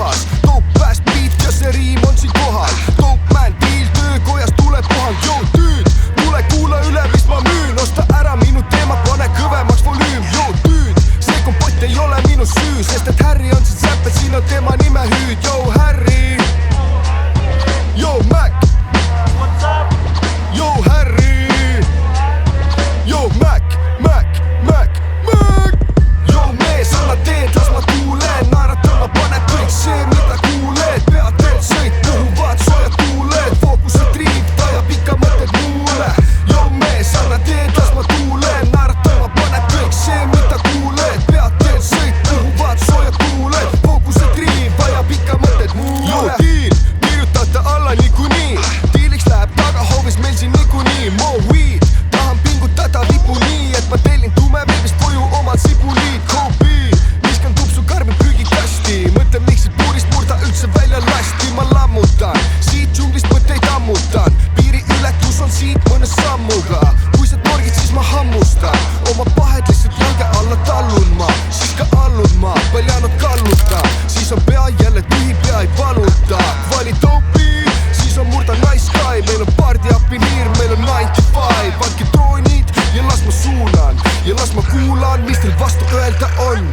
puhas. Dope fast beat ja see riim on siin kohal. Dope man deal, töökojas tuleb puhang. Yo tüüd, tule kuula üle, mis ma müün. Osta ära minu teemad, pane kõvemaks volüüm. Yo tüüd, see kompott ei ole minu süü, sest et Harry on siin säpped, siin on tema nime hüüd. Yo Harry, yo Mac, yo Harry, yo Mac, Mac, Mac, Mac. Yo mees, anna teed, las ma tuulen. Naeratan, ma panen kõik see, mida kuuled. Pead teed sõit, puhuvad soojad tuuled. Fookused triib, tajab ikka mõtted muule. Yo mees, anna teed, las ma tuulen. Naeratan, ma panen kõik see, mida kuuled. Pead teed sõit, puhuvad soojad tuuled. Fookused triib, tajab ikka mõtted muule. Yo deal, kirjutate alla niikuinii. Diiliks läheb tagahoovis meil siin niikuinii. Mo weed, tahan pingutada vipu nii, et ma tellin tumeveebist koju omal sibuliid. Kobi, viskan tupsu karmi prügikasti. Mõtlen, miks siit puurist murda üldse välja lasti. Ma lammutan, siit džunglist mõtteid ammutan. Piiriületus on siit mõne sammuga. Kui sa torgid, siis ma hammustan. Oma pahed lihtsalt jalge alla tallun ma. Siis ka allun ma, paljanud kalluta. Siis on pea jälle tühi, pea ei valuta. Vali dopi, siis on murda nice guy. Meil on party up in here, meil on 95. Andke droonid ja las ma suunan ja las ma kuulan, mis teil vastu öelda on.